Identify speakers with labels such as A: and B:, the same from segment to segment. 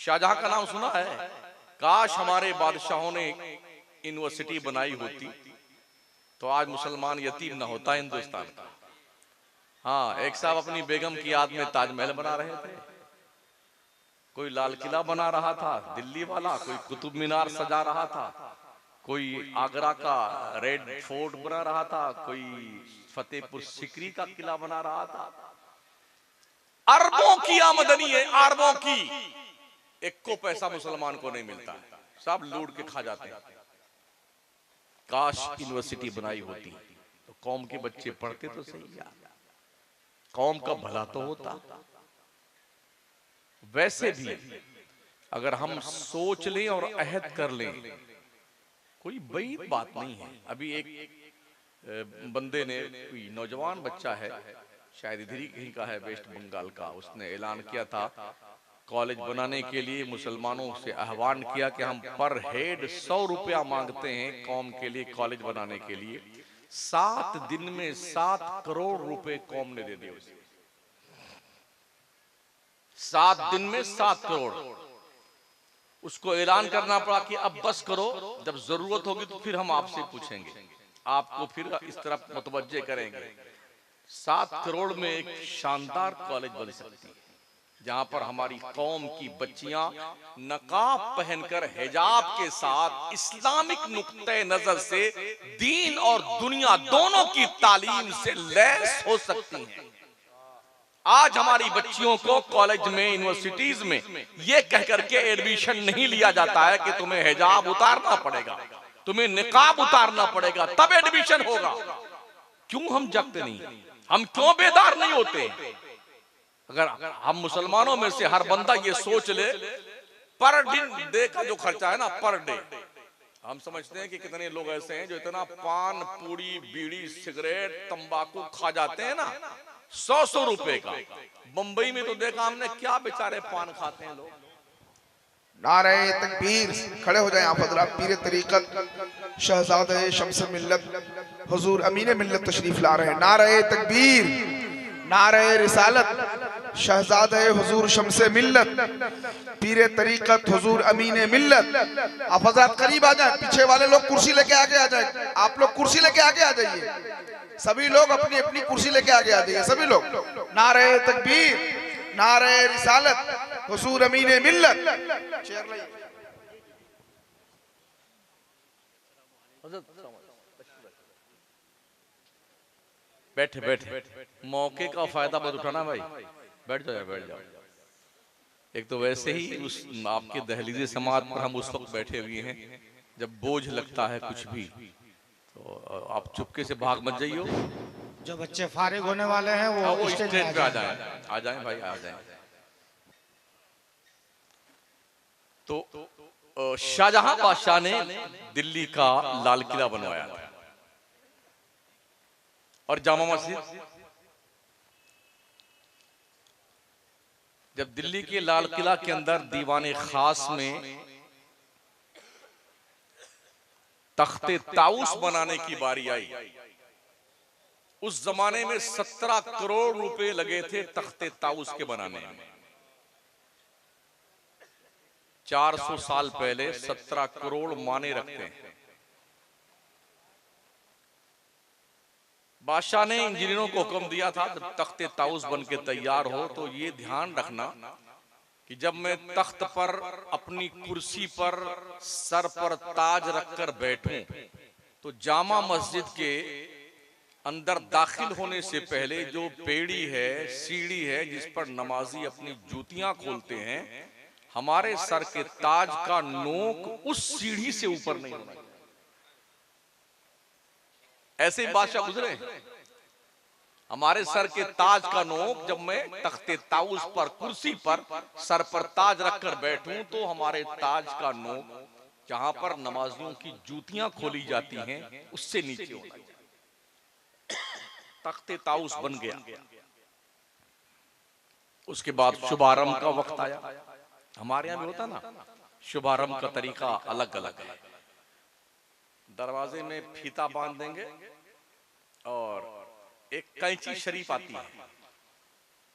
A: शाहजहां का नाम सुना है? काश हमारे बादशाहों ने यूनिवर्सिटी बनाई होती तो आज मुसलमान यतीम ना होता हिंदुस्तान का। हाँ, एक साहब अपनी बेगम की याद में ताजमहल बना रहे थे, कोई लाल किला बना रहा था दिल्ली वाला, कोई कुतुब मीनार सजा रहा था, कोई आगरा का रेड फोर्ट बना रहा था, कोई फतेहपुर सिकरी का किला बना रहा था। अरबों की आमदनी है, अरबों की, एक को पैसा मुसलमान को नहीं मिलता है, सब लूट के खा जाते हैं। काश यूनिवर्सिटी बनाई होती तो कौम के बच्चे पढ़ते तो सही यार, कौम का भला तो होता। वैसे भी अगर हम सोच लें और अहद कर लें, कोई बड़ी बात नहीं है। अभी एक बंदे ने, कोई नौजवान बच्चा है, शायद इधर ही कहीं का है, वेस्ट बंगाल का, उसने ऐलान किया था कॉलेज बनाने के लिए मुसलमानों से आह्वान किया कि हम पर हेड 100 रुपया मांगते हैं कौम के लिए, कॉलेज बनाने के लिए। 7 दिन में 7 करोड़ रुपए कौम ने दे दिए उसे। 7 दिन में 7 करोड़। उसको ऐलान करना पड़ा कि अब बस करो, जब जरूरत होगी तो फिर हम आपसे पूछेंगे, आपको फिर इस तरफ मुतवज्जे करेंगे। 7 करोड़ में एक शानदार कॉलेज बन सकती है, जहां पर हमारी कौम की बच्चियां नकाब पहनकर हिजाब के साथ इस्लामिक नुक्ते नजर से दीन और दुनिया दोनों की तालीम से लैस हो सकती हैं। आज हमारी बच्चियों को कॉलेज में, यूनिवर्सिटीज में यह कहकर के एडमिशन नहीं लिया जाता है कि तुम्हें हिजाब उतारना पड़ेगा, तुम्हें निकाब उतारना पड़ेगा, तब एडमिशन होगा। क्यों हम जगते नहीं? हम क्यों बेदार नहीं होते? अगर हम मुसलमानों में से हर बंदा ये सोच ले, पर डे का जो खर्चा है ना, पर डे, हम समझते हैं कि कितने लोग ऐसे हैं जो इतना पान, पूड़ी, बीड़ी, सिगरेट, तंबाकू खा जाते हैं ना, 100 रुपए का। मुंबई में तो देखा हमने, क्या बेचारे पान खाते हैं लोग।
B: नारे तकबीर, खड़े हो जाए आप हज़रात। पीर तरीक़त शहज़ादे शम्स मिल्लत हुजूर अमीन मिल्लत तशरीफ ला रहे हैं। नारे तकबीर, नारे रिसालत शहज़ादे हुजूर शम्स मिल्लत पीर तरीक़त हुजूर अमीन मिल्लत। आप हज़रात करीब आ जाए, पीछे वाले लोग कुर्सी लेके आगे आ जाए, आप लोग कुर्सी लेके आगे आ जाइए, सभी लोग अपनी अपनी कुर्सी लेके आगे आ जाइए, सभी लोग। नारे तकबीर, नारे रिसालत हुजूर अमीन मिल्लत।
A: बैठे बैठे, मौके का फायदा मत उठाना भाई, बैठ जाओ बैठ जाओ। एक तो वैसे ही उस आपके दहलीज़े समाज पर हम उस वक्त बैठे हुए हैं जब बोझ लगता है कुछ भी, तो आप चुपके से भाग मत जाइयो।
C: जो बच्चे फारिग होने वाले हैं वो
A: स्टेज पे आ जाएं, आ जाएं भाई, आ जाएं। तो शाहजहां बादशाह ने दिल्ली का लाल किला बनवाया था और जामा मस्जिद। जब दिल्ली के लाल किला के अंदर दीवाने खास में तख्ते ताउस बनाने की बारी आई, उस जमाने में 17 करोड़ रुपए लगे थे तख्ते ताउस के बनाने में। 400 साल पहले 17 करोड़ माने रखते हैं। बादशाह ने इंजीनियरों को हुक्म दिया था जब तख्ते ताउस बन के तैयार हो तो ये ध्यान रखना कि जब मैं तख्त पर अपनी कुर्सी पर सर पर ताज रखकर बैठूं तो जामा मस्जिद के अंदर दाखिल होने से पहले जो पेड़ी है, सीढ़ी है जिस पर नमाजी अपनी जूतियां खोलते हैं, हमारे सर के ताज का नोक उस सीढ़ी से ऊपर नहीं होना। ऐसे बादशाह गुजरे। हमारे सर के ताज का नोक, जब मैं तख्ते ताउस पर कुर्सी पर सर पर ताज रखकर बैठूं तो हमारे ताज का नोक जहां पर नमाजियों की जूतियां खोली जाती हैं उससे नीचे होना। तख्ते ताउस बन गया। उसके बाद शुभारंभ का वक्त आया। हमारे यहां भी होता ना, शुभारंभ का तरीका अलग अलग है। दरवाजे में फीता बांध देंगे और एक कैंची शरीफ आती है,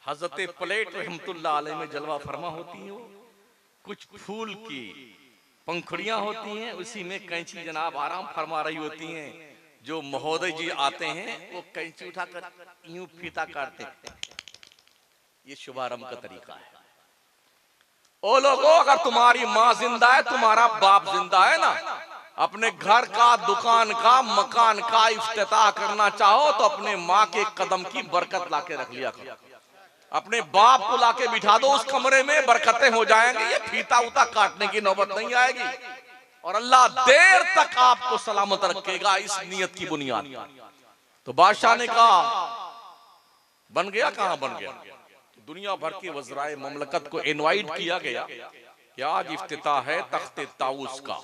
A: हजरत प्लेट रहमतुल्लाह अलैह में जलवा फरमा होती है, कुछ फूल की पंखुड़ियां होती हैं, उसी में कैंची जनाब आराम फरमा रही होती हैं। जो महोदय जी आते हैं वो कैंची उठाकर यूं फीता काटते हैं। ये शुभारंभ का तरीका है। ओ लोगों, अगर तुम्हारी माँ जिंदा है, तुम्हारा बाप जिंदा है ना, अपने घर का, दुकान का, मकान का इफ्तिताह करना चाहो तो अपने माँ के कदम की बरकत लाके रख लिया करो। अपने बाप को लाके बिठा दो उस कमरे में, बरकतें हो जाएंगी। ये फीता उता काटने की नौबत नहीं आएगी और अल्लाह देर तक आपको सलामत रखेगा इस नियत की बुनियाद। तो बादशाह ने कहा, बन गया? कहां बन गया? दुनिया भर के वज़राए ममलकत को इनवाइट किया गया कि आज इफ्तिताह है तख्ते ताऊस का,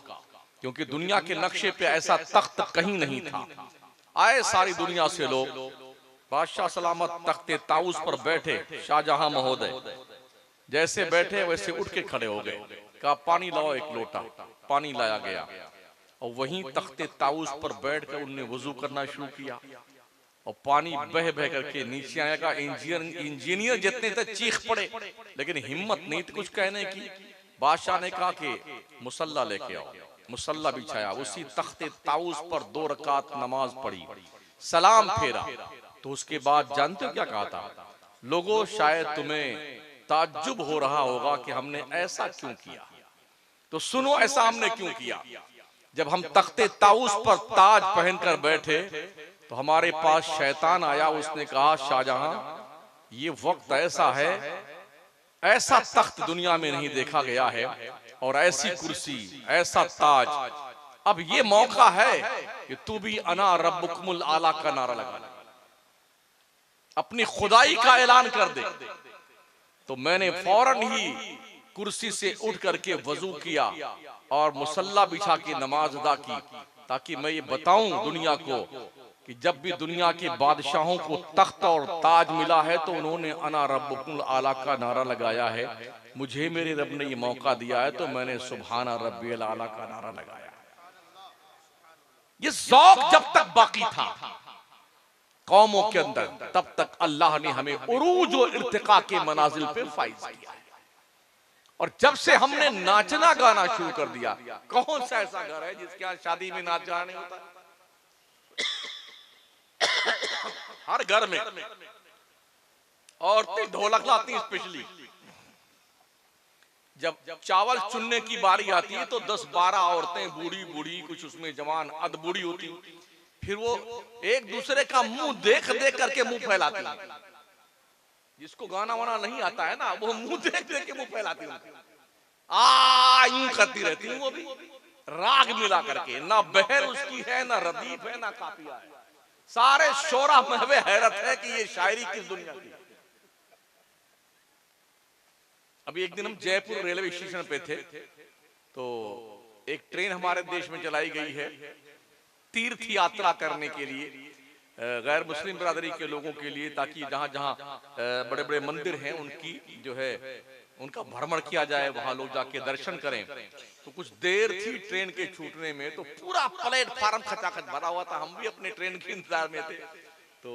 A: क्योंकि दुनिया के नक्शे पे ऐसा तख्त कहीं नहीं था। आए सारी दुनिया से लोग। बादशाह सलामत तख्ते ताऊस पर बैठे। शाहजहां महोदय जैसे बैठे वैसे उठ के खड़े हो गए। कहा, पानी लाओ एक लोटा। पानी लाया गया और वहीं तख्ते ताऊस पर बैठकर उन्होंने वुजू करना शुरू किया और पानी बह बह करके नीचे आएगा। इंजीनियर जितने थे चीख पड़े, लेकिन हिम्मत नहीं थी कुछ कहने की। बादशाह ने कहा कि मुसल्ला लेके आओ। मुसल्ला बिछाया, उसी तख्ते ताऊस पर 2 रकात नमाज पढ़ी, सलाम फेरा। तो उसके बाद जानते हो क्या कहा था? लोगों, शायद तुम्हें ताज्जुब हो रहा होगा कि हमने ऐसा क्यों किया, तो सुनो ऐसा हमने क्यों किया। जब हम तख्ते ताऊस पर ताज पहनकर बैठे तो हमारे पास शैतान आया। उसने कहा, शाहजहां, ये वक्त ऐसा है, ऐसा तख्त दुनिया में नहीं देखा गया है और ऐसी कुर्सी, ऐसा ताज। अब ये मौका है कि तू भी अना रब्बुकुमुल आला का नारा लगा, अपनी खुदाई का ऐलान कर दे। तो मैंने फौरन ही कुर्सी से उठ करके वजू किया और मुसल्ला बिछा के नमाज अदा की, ताकि मैं ये बताऊं दुनिया को कि जब भी दुनिया के बादशाहों को तख्त और ताज मिला है तो उन्होंने अना रब्बुकुल आला का नारा लगाया है। मुझे मेरे रब ने ये मौका दिया है तो मैंने सुभाना रब्बियल आला का नारा लगाया। ये ज़ौक़ जब तक बाकी था कौमों के अंदर, तब तक अल्लाह ने हमें उरूज और इर्तिका के मनाजिल पे फाइज किया है। और जब से हमने नाचना गाना शुरू कर दिया, कौन सा ऐसा घर है जिसके यहाँ शादी में नाच गाना नहीं होता? हर घर में औरतें ढोलक लाती हैं। स्पेशली जब चावल चुनने की बारी आती है तो 10-12 औरतें, बूढ़ी बूढ़ी, कुछ उसमें जवान अध बूढ़ी होती, फिर वो एक दूसरे का मुंह देख देख करके मुंह फैलाती है। जिसको गाना वाना नहीं आता है ना, वो मुंह देख देख के मुंह फैलाती है, यूं करती रहती है। वो भी राग मिला करके, ना बहर उसकी है, ना रदीफ है, ना काफिया है। सारे शोरा महवे हैरत है कि ये शायरी किस दुनिया की। अभी एक दिन हम जयपुर रेलवे स्टेशन पे थे तो एक ट्रेन हमारे देश में चलाई गई है तीर्थ यात्रा करने के लिए, गैर मुस्लिम बिरादरी के लोगों के लिए, ताकि जहां जहां बड़े बड़े मंदिर हैं उनकी जो है उनका भ्रमण किया जाए, वहां लोग जाके दर्शन करें। तो कुछ देर थी ट्रेन के छूटने में, तो पूरा प्लेटफार्म खचाखच भरा हुआ था। हम भी अपने ट्रेन के इंतजार में थे। तो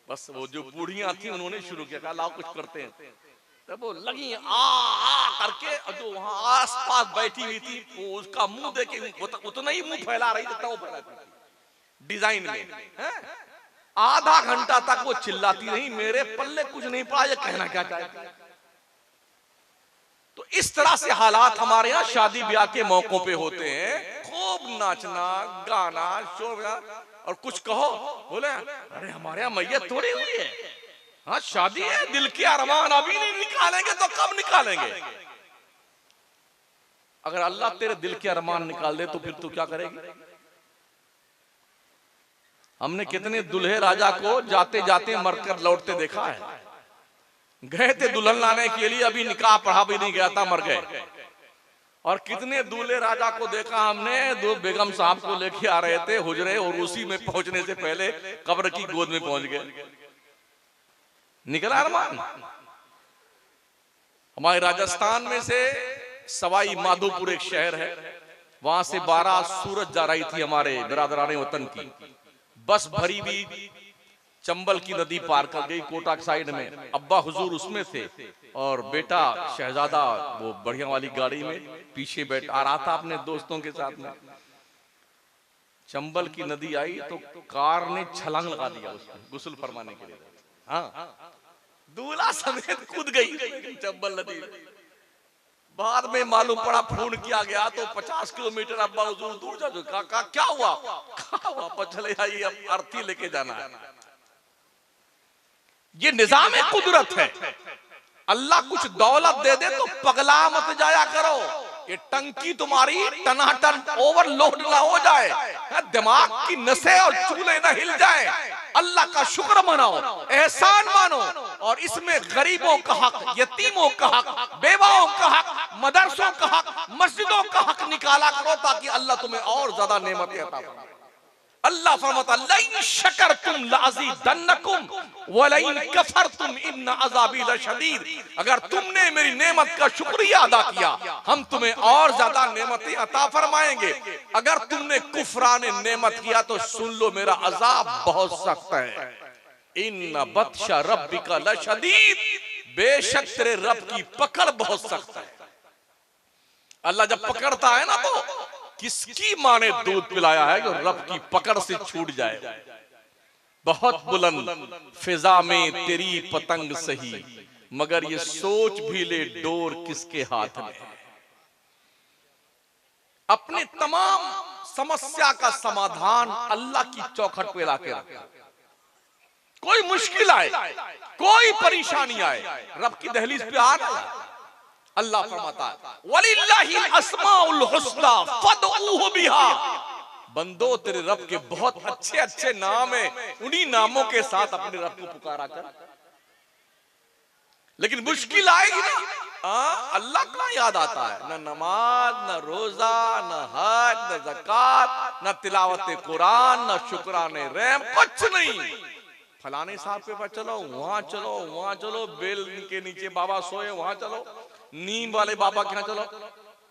A: बस वो जो बूढ़ियां थी उन्होंने शुरू किया, कहा लाओ कुछ करते हैं। तब वो लगी आ करके, जो वहां आसपास बैठी हुई थी वो उसका मुंह देके उतना ही मुंह फैला रही जितना वो फैलाती थी डिजाइन में। आधा घंटा तक वो चिल्लाती रही, मेरे पल्ले कुछ नहीं पड़ा ये कहना क्या चाहती है। तो इस तरह से हालात हमारे यहाँ शादी ब्याह के मौकों पे होते हैं। खूब नाचना गाना शोर, और कुछ कहो बोले अरे हमारे यहाँ मैयत थोड़ी हुई है, हाँ शादी है, दिल के अरमान अभी नहीं निकालेंगे तो कब निकालेंगे। अगर अल्लाह तेरे दिल के अरमान निकाल दे तो फिर तू क्या करेगी। हमने कितने दूल्हे राजा को जाते जाते मरकर लौटते देखा है। गए थे दुल्हन लाने के लिए, अभी निकाह पढ़ा भी नहीं गया था, मर गए। और कितने दूल्हे राजा को देखा हमने, 2 बेगम साहब को लेके आ रहे थे हुजरे, और उसी में पहुंचने से पहले कब्र की गोद में पहुंच गए। निकला अरमान। हमारे राजस्थान में से सवाई माधोपुर एक शहर है, वहां से 12 सूरत जा रही थी हमारे बिरादराने वतन की। बस भरी हुई चंबल की नदी पार कर गई कोटा के साइड में। अब्बा हुजूर उसमें थे और बेटा शहजादा वो बढ़िया वाली गाड़ी में पीछे बैठ आ रहा था अपने दोस्तों के साथ में। चंबल की नदी आई तो कार ने छलांग लगा दिया उसको गुस्ल फरमाने के लिए। हाँ, दूल्हा समेत कूद गई चंबल नदी। बाद में मालूम पड़ा फोन किया गया तो 50 किलोमीटर अब्बा हुजूर दूर जा चुके। क्या हुआ? वापस चले आइए, अब अर्थी लेके जाना है। ये निजाम कुदरत है। अल्लाह कुछ दौलत दे दे तो पगला मत जाया करो। ये टंकी तुम्हारी टनाटन ओवरलोड ना हो जाए, दिमाग की नसें और चूल्हे ना हिल जाए। अल्लाह का शुक्र मनाओ, एहसान मानो और इसमें गरीबों का हक, यतीमों का हक, बेवाओं का हक, मदरसों का हक, मस्जिदों का हक निकाला करो ताकि अल्लाह तुम्हें और ज्यादा नेमतें अता फरमाए। अल्लाह फरमाता लइन शकरतुम लअज़ीदन्नकुम व लइन कफरतुम इन्न अज़ाबी लशदीद। अगर तुमने मेरी नेमत का शुक्रिया अदा किया हम तुम्हें और ज्यादा नेमतें अता फरमाएंगे। अगर तुमने कुफराने नेमत किया तो सुन लो मेरा अजाब बहुत सख्त है। इन्न बत्शा रब्बिका लशदीद, बेशक तेरे रब की पकड़ बहुत सख्त है। अल्लाह जब पकड़ता है ना तो किसकी माँ ने दूध पिलाया है जो रब की पकड़ से छूट जाए। बहुत बुलंद फिजा में तेरी पतंग सही, मगर ये सोच भी ले डोर किसके हाथ में है। अपने तमाम समस्या का समाधान अल्लाह की चौखट पे लाके रखो। कोई मुश्किल आए, कोई परेशानी आए, रब की दहलीज पे आ रहा है। अल्लाह फरमाता है वलिल्लाहिल अस्माउल हुस्ना फदऊहु बिहा। बंदो तेरे रब के बहुत अच्छे अच्छे नाम है, उन्हीं नामों के साथ अपने रब को पुकारा कर। लेकिन मुश्किल आएगी ना, अल्लाह कहाँ याद आता है? न नमाज, न रोजा, न हज, न ज़कात, न तिलावत कुरान, न शुक्राने रहम, कुछ नहीं। फलाने साहब के पास चलो, वहां चलो, वहां चलो, बेल के नीचे बाबा सोए वहां चलो, नीम वाले बाबा के यहाँ चलो।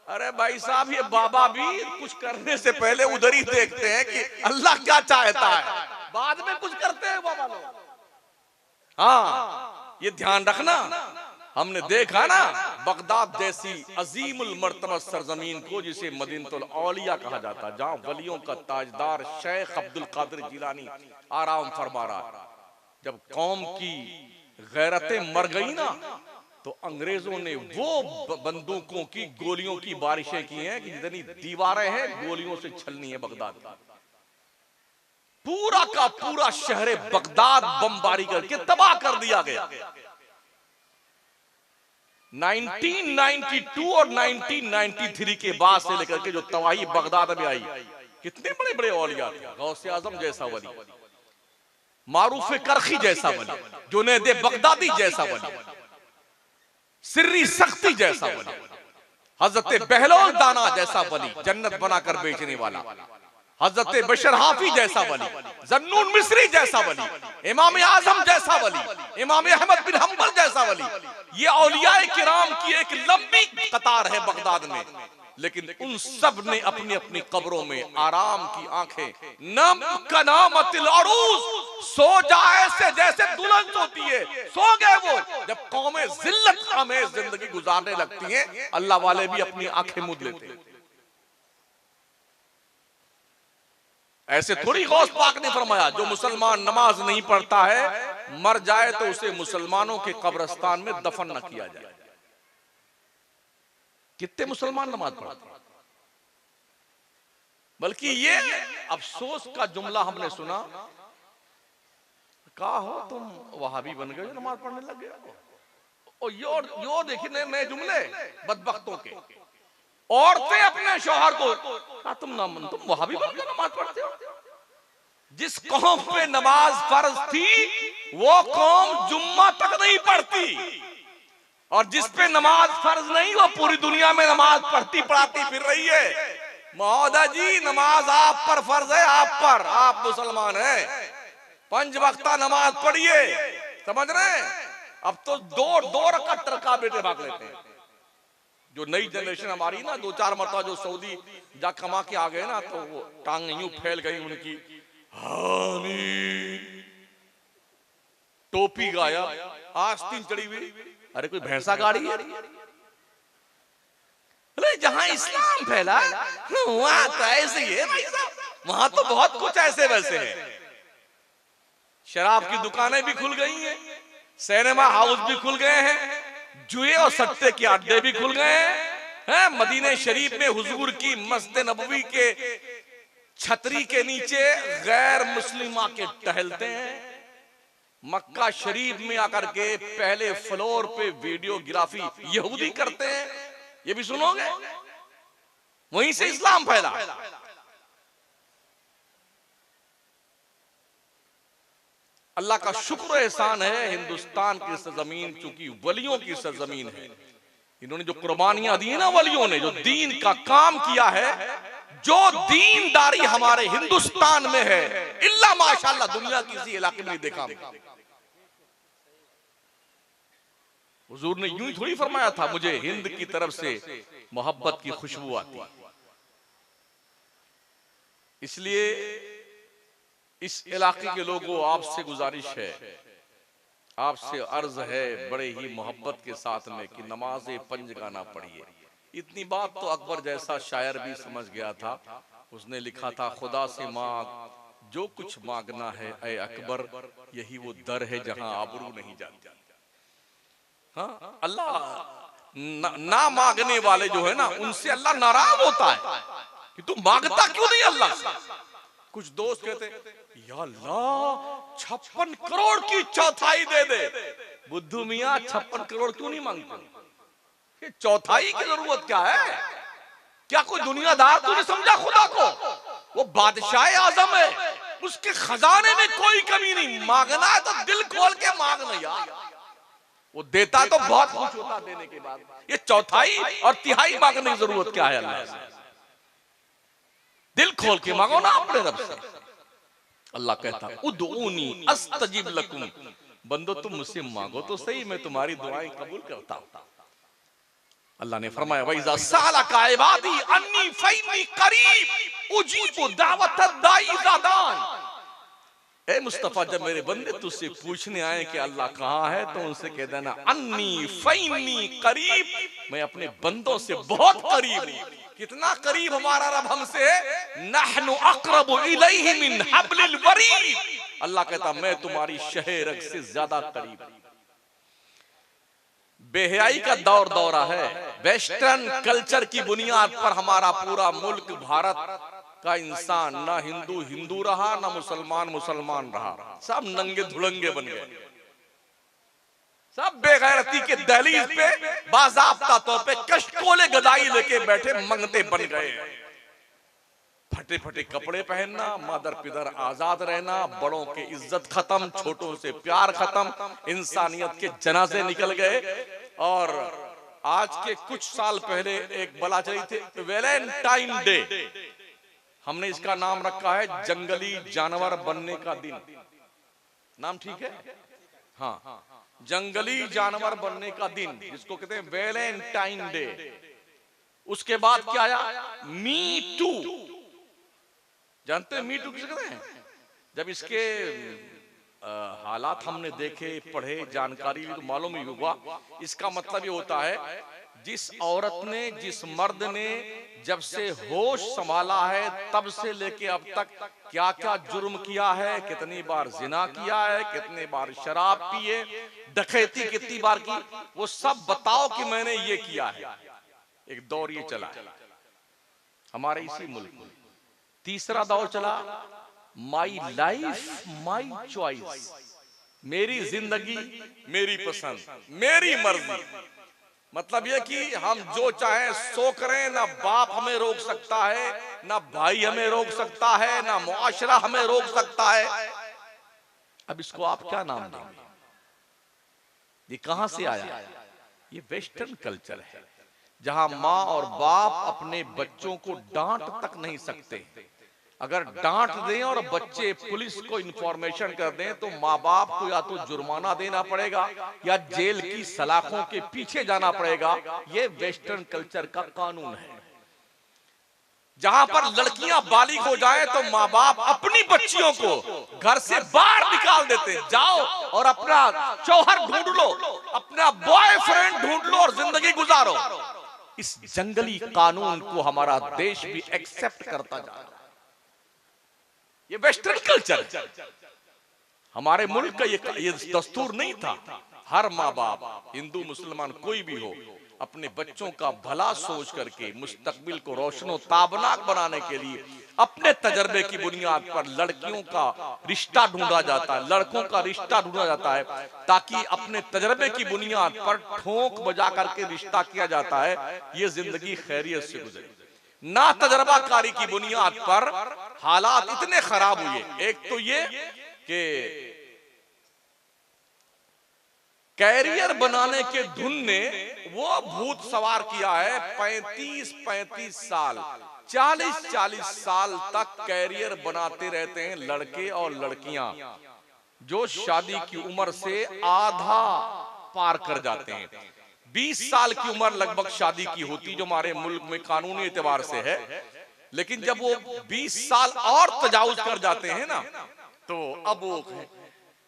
A: अरे भाई साहब, ये बाबा भी कुछ करने से पहले उधर ही देखते हैं कि अल्लाह क्या चाहता है, बाद में कुछ करते हैं बाबा लोग। हाँ, ये ध्यान रखना। हमने देखा ना बगदाद जैसी अजीमुल मर्तबा सरजमीन को, जिसे मदीनतुल औलिया कहा जाता, जहाँ वलियों का ताजदार शेख अब्दुल कादिर जिलानी आराम फरमा रहा। जब कौम की गैरतें मर गई ना तो अंग्रेजों ने वो बंदूकों की गोलियों की बारिशें की हैं कि जितनी दीवारें हैं गोलियों से छलनी है बगदाद। पूरा का पूरा शहर बगदाद बमबारी करके तबाह कर दिया गया। 1992 और 1993 के बाद से लेकर के जो तबाही बगदाद में आई, कितने बड़े बड़े औलिया थे। गौसे आजम जैसा वली, मारूफ करखी जैसा वली, जुनैद बगदादी जैसा वली, सिर्री सख्ती जैसा वली, हजरत बहलोल दाना जैसा वली, जन्नत बनाकर बेचने वाला, हजरत बशर हाफी जैसा वली, जन्नून मिस्री जैसा वली, इमाम आजम जैसा वली, इमाम अहमद बिन हंबल जैसा वली। ये औलियाए किराम की एक लंबी कतार है बगदाद में। लेकिन उन सब ने अपनी अपनी कब्रों में आराम की आंखें, नम कनामतिल अरूस, सो जाए से जैसे दुल्हन सोती है, सो गए वो। जब कौमें जिल्लत आमेज जिंदगी गुजारने लगती हैं, अल्लाह वाले भी अपनी आंखें मूंद लेते हैं। ऐसे थोड़ी गौस पाक ने फरमाया जो मुसलमान नमाज नहीं पढ़ता है मर जाए तो उसे मुसलमानों के कब्रिस्तान में दफन न किया जाए। कितने मुसलमान नमाज पढ़ते हैं? बल्कि ये अफसोस का जुमला हमने सुना, कहा हो तुम वहाबी बन गए, नमाज पढ़ने लग गए। और यो देखिए नए जुमले बदबख्तों के। औरतें अपने शौहर को कहा तुम वहाबी बन गए, नमाज पढ़ते हो। जिस कौम पे नमाज फर्ज थी वो कौम जुम्मा तक नहीं पढ़ती, और जिस पे नमाज फर्ज नहीं वो पूरी दुनिया में नमाज पढ़ती पढ़ाती फिर रही है। महोदय जी, नमाज आप पर फर्ज है, आप पर, आप मुसलमान हैं, 5 वक्ता नमाज पढ़िए, समझ रहे हैं? अब तो दो रकात तरका बेटे भाग लेते हैं। जो नई जनरेशन हमारी ना, 2-4 मरतबा जो सऊदी जा कमा के आ गए ना, तो वो टांग यूं फैल गई उनकी, आमीन टोपी गायब, आस्तीन चढ़ी हुई। अरे कोई भैंसा गाड़ी है? अरे जहां इस्लाम फैला वहां तो ऐसे ही है भाई साहब, वहां तो बहुत कुछ ऐसे वैसे है। शराब की दुकानें भी खुल गई हैं, सिनेमा हाउस भी खुल गए हैं, जुए और सट्टे के अड्डे भी खुल गए हैं। मदीने शरीफ में हुजूर की मस्जिद नबवी के छतरी के नीचे गैर मुस्लिम आके टहलते हैं। मक्का शरीफ में आकर के पहले फ्लोर पे वीडियोग्राफी यहूदी करते हैं, ये भी सुनोगे। वहीं से इस्लाम फैला। अल्लाह का शुक्र एहसान है, हिंदुस्तान की सरजमीन चूंकि वलियों की सरजमीन है, इन्होंने जो कुर्बानियां दी ना, वलियों ने जो दीन का काम किया है, जो दीनदारी हमारे हिंदुस्तान में है, इल्ला माशाअल्लाह दुनिया किसी इलाके में नहीं देखा। हुजूर ने यूं ही थोड़ी फरमाया था मुझे हिंद की तरफ से मोहब्बत की खुशबू आती। इसलिए इस इलाके के लोगों आपसे गुजारिश है, आपसे अर्ज है बड़े ही मोहब्बत के साथ में कि नमाज़े पंजगाना पढ़िए। इतनी बात तो अकबर जैसा शायर भी समझ गया था। उसने लिखा था, खुदा से मांग जो कुछ मांगना है ऐ अकबर, यही वो दर है जहां आबरू नहीं जाती। हाँ, अल्लाह ना मांगने वाले जो है ना, उनसे अल्लाह नाराज होता है कि तू मांगता क्यों नहीं अल्लाह से। कुछ दोस्त कहते या अल्लाह 56 करोड़ की चौथाई दे दे। बुद्धू मियां 56 करोड़ क्यों नहीं मांगते? चौथाई की जरूरत क्या है? क्या कोई दुनियादार तूने समझा खुदा को? वो बादशाह आजम है, उसके खजाने में कोई कमी नहीं। मांगना है तो दिल खोल के मांगना यार, वो देता तो बहुत खुश होता देने के बाद। ये चौथाई और तिहाई मांगने की जरूरत क्या है अल्लाह से? दिल खोल के मांगो ना अपने रब से। अल्लाह कहता उदऊनी अस्तजिब लकुम, बंदो तुम मुझसे मांगो तो सही, मैं तुम्हारी दुआएं कबूल करता हूं। अल्लाह ने फरमाया वइज़ा सालका इबादी अन्नी फइन्नी करीब उजीबु दावतद दाई इज़ा दान। ए मुस्तफा, जब मेरे बंदे तुझसे पूछने आए कि अल्लाह कहाँ है, तो उनसे कह देना अन्नी फइन्नी करीब, मैं अपने बंदों से बहुत करीब हूं। कितना करीब हमारा रब हमसे? नहनु अक़रबु इलैहि मिन हब्लिल वरीद। अल्लाह कहता मैं तुम्हारी शहरग से ज्यादा करीब हूं। बेहयाई का दौरा है। वेस्टर्न कल्चर की बुनियाद पर हमारा पूरा मुल्क भारत का इंसान ना हिंदू हिंदू रहा, ना मुसलमान मुसलमान रहा, सब नंगे धुलंगे बन गए। सब बेगैरती के दहलीज पे बाज़ाब्ता तौर पे कष्टोले गदाई लेके बैठे मंगते बन गए। फटे फटे कपड़े पहनना, मादर पिदर आजाद रहना, बड़ों के इज्जत खत्म, छोटों से प्यार खत्म, इंसानियत के जनाजे निकल गए। और आज के कुछ साल पहले एक बला चली थी वैलेंटाइन डे, हमने इसका नाम रखा है जंगली जानवर बनने का दिन। नाम ठीक है? हाँ, जंगली जानवर बनने का दिन, जिसको कहते हैं वैलेंटाइन डे। उसके बाद क्या आया? Me too. जानते हैं मी टू किसे कहते हैं? जब इसके हालात हमने देखे, पढ़े, जानकारी ली तो मालूम ही होगा। इसका मतलब ये होता है जिस औरत ने, जिस मर्द ने जब से होश संभाला है तब से लेके अब तक क्या क्या जुर्म किया है, कितनी बार जिना किया है, कितनी बार शराब पिए, डकैती कितनी बार की, वो सब बताओ कि मैंने ये किया है। एक दौर ये चला है हमारे इसी मुल्क में। तीसरा दौर चला माई लाइफ माई चॉइस, मेरी जिंदगी मेरी पसंद मेरी मर्जी। मतलब ये कि हम जो चाहें सो करें, ना बाप हमें रोक सकता है, ना भाई हमें रोक सकता है, ना मुआशरा हमें रोक सकता है। अब इसको आप क्या नाम देंगे? ये कहां से आया? ये वेस्टर्न कल्चर है, जहां माँ और बाप अपने बच्चों को डांट तक नहीं सकते। अगर डांट दें और बच्चे पुलिस को इंफॉर्मेशन कर दें तो माँ बाप को या तो जुर्माना देना पड़ेगा या जेल की सलाखों के पीछे जाना पड़ेगा। ये वेस्टर्न कल्चर का कानून है। जहां पर लड़कियां बालिग हो जाए तो माँ बाप अपनी बच्चियों को घर से बाहर निकाल देते, जाओ और अपना शौहर ढूंढ लो, अपना बॉयफ्रेंड ढूंढ लो और जिंदगी गुजारो। इस जंगली कानून को हमारा देश भी एक्सेप्ट करता जा रहा है। ये वेस्टर्न कल्चर, हमारे मुल्क का ये दस्तूर नहीं था। हर माँ बाप, हिंदू मुसलमान कोई भी हो, अपने बच्चों का भला सोच करके मुस्तकबिल को रोशनो ताबनाक बनाने के लिए अपने तजर्बे की बुनियाद पर लड़कियों का रिश्ता ढूंढा जाता है, लड़कों का रिश्ता ढूंढा जाता है, ताकि अपने तजर्बे की बुनियाद पर ठोंक बजा करके रिश्ता किया जाता है, ये जिंदगी खैरियत से गुजरे। ना तजर्बाकारी की बुनियाद पर हालात इतने खराब हुए। एक तो ये कि कैरियर बनाने के धुन ने वो भूत सवार किया है। 35-35 साल, 40-40 साल तक कैरियर बनाते रहते हैं लड़के और लड़कियां, जो शादी की उम्र से आधा पार कर जाते हैं। 20 साल की उम्र लगभग शादी की होती, जो हमारे मुल्क में कानूनी एतबार से है। लेकिन जब वो 20 साल और तजावुज कर जाते हैं ना, तो अब वो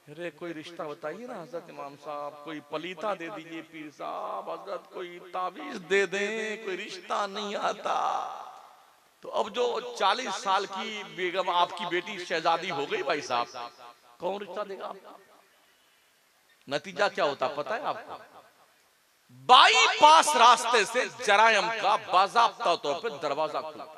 A: अरे कोई रिश्ता बताइए ना हजरत इमाम साहब, कोई पलीता दे दीजिए पीर साहब, हजरत कोई ताबीज दे दें, कोई रिश्ता नहीं आता। तो अब जो 40 साल की बेगम आपकी बेटी शहजादी हो गई भाई साहब, कौन रिश्ता देगा आपको? नतीजा क्या होता पता है आपको? बाईपास रास्ते से जरायम का बाज़ाब्ता तौर पर दरवाजा खुलता है।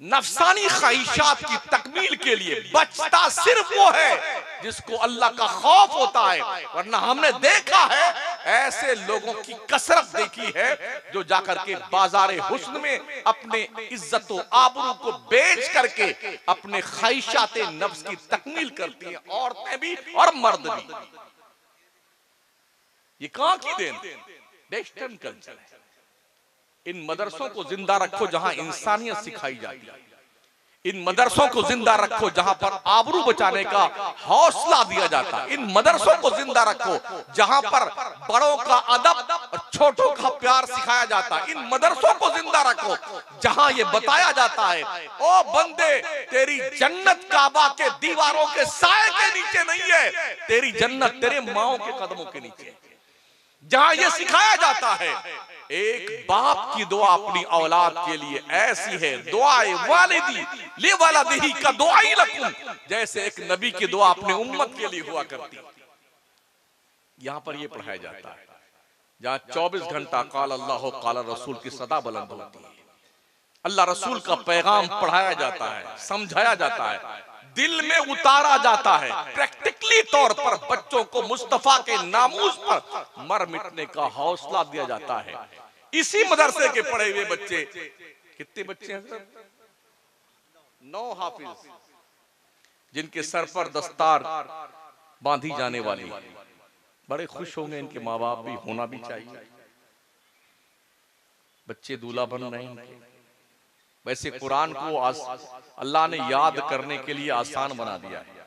A: नफसानी ख्वाहिशात की तकमील के लिए बचता सिर्फ वो है जिसको अल्लाह का खौफ होता है, वरना हमने देखा है ऐसे लोगों की कसरत देखी है जो जाकर के बाजारे हुस्न में अपने इज्जत व आबरू को बेच करके अपने ख्वाहिशात नफ्स की तकमील करती हैं, औरतें भी और मर्द भी। ये कहां की देन? वेस्टर्न कल्चर है। इन मदरसों को जिंदा रखो जहां इंसानियत सिखाई जाती है। इन मदरसों को जिंदा रखो जहां पर आबरू बचाने का हौसला दिया जाता है। इन मदरसों को जिंदा रखो जहां पर बड़ों का अदब और छोटों का प्यार सिखाया जाता है। इन मदरसों को जिंदा रखो जहां ये बताया जाता है, ओ बंदे तेरी जन्नत काबा के दीवारों के साए के नीचे नहीं है, तेरी जन्नत तेरे माओ के कदमों के नीचे है। जहां यह सिखाया जाता है एक बाप की दुआ अपनी औलाद के लिए ऐसी है, दुआए वालिदी ले वालिदिही का दुआई लकुम, जैसे एक नबी की दुआ अपने उम्मत के लिए हुआ करती। यहां पर यह पढ़ाया जाता है जहां 24 घंटा काल अल्लाह काल रसूल की सदा बुलंद होती है। अल्लाह रसूल का पैगाम पढ़ाया जाता है, समझाया जाता है, दिल में उतारा जाता है। प्रैक्टिकली तौर पर बच्चों को मुस्तफा के नामूस पर मर मिटने का हौसला दिया जाता है। इसी मदरसे के पढ़े हुए बच्चे, कितने बच्चे हैं सर? 9 हाफिज, जिनके सर पर दस्तार बांधी जाने वाली। बड़े खुश होंगे, इनके माँ बाप भी, होना भी चाहिए। बच्चे दूल्हा बन रहे हैं। वैसे कुरान को अल्लाह ने याद करने के लिए आसान बना दिया है।